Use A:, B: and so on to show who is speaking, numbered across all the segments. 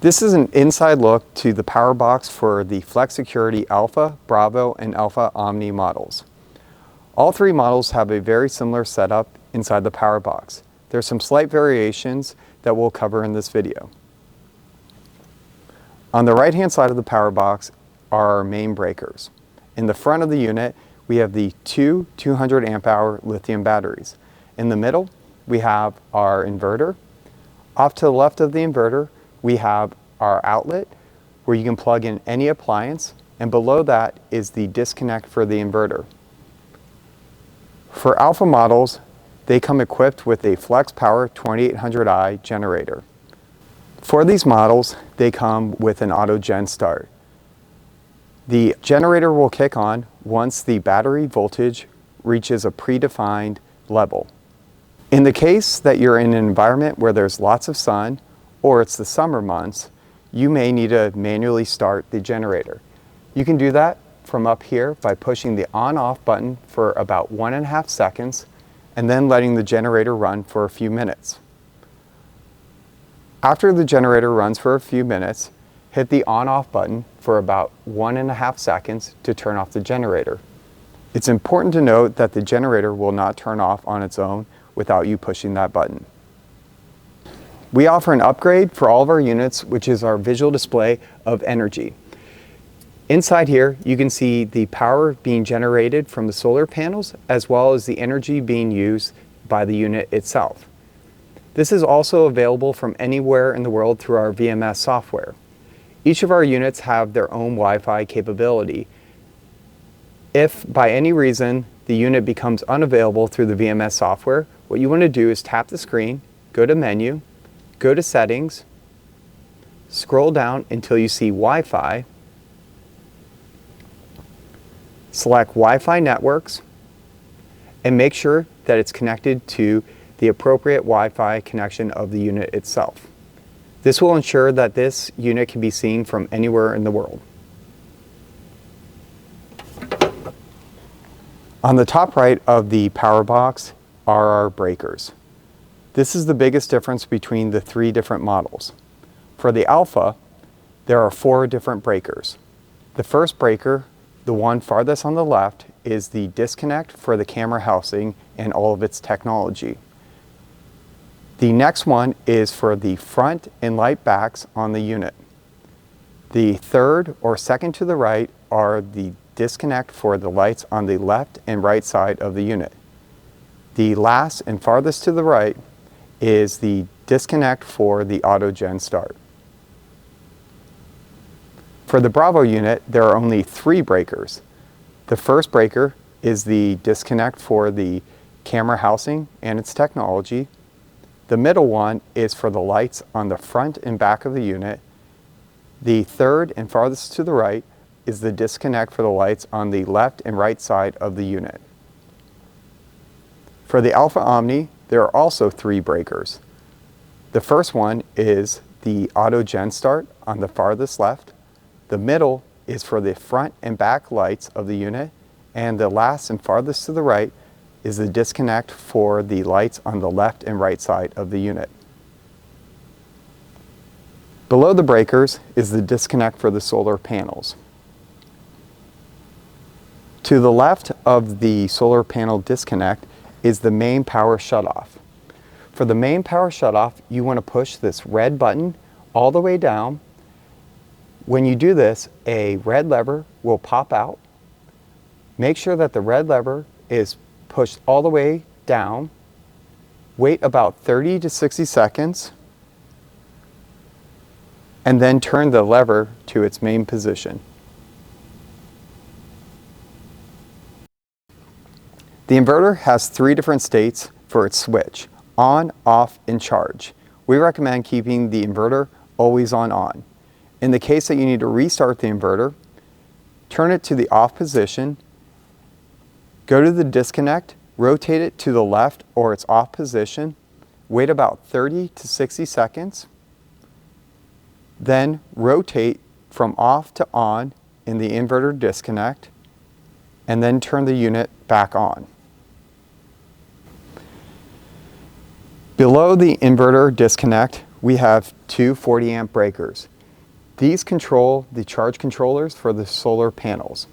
A: This is an inside look to the power box for the Flex Security Alpha, Bravo, and Alpha Omni models. All three models have a very similar setup inside the power box. There's some slight variations that we'll cover in this video. On the right-hand side of the power box are our main breakers. In the front of the unit, we have the two 200 amp hour lithium batteries. In the middle, we have our inverter. Off to the left of the inverter, we have our outlet where you can plug in any appliance, and below that is the disconnect for the inverter. For Alpha models, they come equipped with a Flex Power 2800i generator. For these models, they come with an auto gen start. The generator will kick on once the battery voltage reaches a predefined level. In the case that you're in an environment where there's lots of sun, or it's the summer months, you may need to manually start the generator. You can do that from up here by pushing the on-off button for about 1.5 seconds and then letting the generator run for a few minutes. After the generator runs for a few minutes, hit the on-off button for about 1.5 seconds to turn off the generator. It's important to note that the generator will not turn off on its own without you pushing that button. We offer an upgrade for all of our units, which is our visual display of energy. Inside here, you can see the power being generated from the solar panels, as well as the energy being used by the unit itself. This is also available from anywhere in the world through our VMS software. Each of our units have their own Wi-Fi capability. If by any reason the unit becomes unavailable through the VMS software, what you want to do is tap the screen, go to Menu, go to Settings, scroll down until you see Wi-Fi, select Wi-Fi networks, and make sure that it's connected to the appropriate Wi-Fi connection of the unit itself. This will ensure that this unit can be seen from anywhere in the world. On the top right of the power box are our breakers. This is the biggest difference between the three different models. For the Alpha, there are 4 different breakers. The first breaker, the one farthest on the left, is the disconnect for the camera housing and all of its technology. The next one is for the front and light backs on the unit. The third or second to the right are the disconnect for the lights on the left and right side of the unit. The last and farthest to the right is the disconnect for the auto gen start. For the Bravo unit, there are only 3 breakers. The first breaker is the disconnect for the camera housing and its technology. The middle one is for the lights on the front and back of the unit. The third and farthest to the right is the disconnect for the lights on the left and right side of the unit. For the Alpha Omni, there are also 3 breakers. The first one is the auto gen start on the farthest left. The middle is for the front and back lights of the unit. And the last and farthest to the right is the disconnect for the lights on the left and right side of the unit. Below the breakers is the disconnect for the solar panels. To the left of the solar panel disconnect is the main power shutoff. For the main power shutoff, you want to push this red button all the way down. When you do this, a red lever will pop out. Make sure that the red lever is pushed all the way down. Wait about 30 to 60 seconds, and then turn the lever to its main position. The inverter has 3 different states for its switch: on, off, and charge. We recommend keeping the inverter always on. In the case that you need to restart the inverter, turn it to the off position, go to the disconnect, rotate it to the left or its off position, wait about 30 to 60 seconds, then rotate from off to on in the inverter disconnect, and then turn the unit back on. Below the inverter disconnect, we have two 40 amp breakers. These control the charge controllers for the solar panels.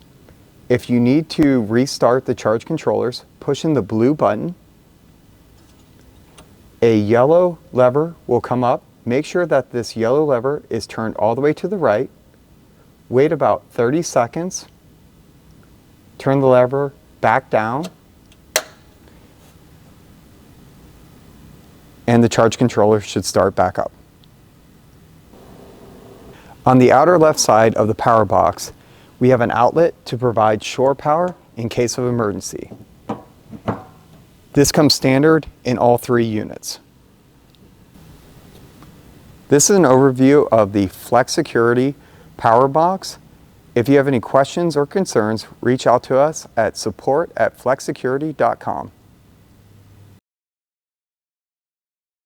A: If you need to restart the charge controllers, push in the blue button. A yellow lever will come up. Make sure that this yellow lever is turned all the way to the right. Wait about 30 seconds. Turn the lever back down. And the charge controller should start back up. On the outer left side of the power box, we have an outlet to provide shore power in case of emergency. This comes standard in all 3 units. This is an overview of the Flex Security Power Box. If you have any questions or concerns, reach out to us at support@flexsecurity.com.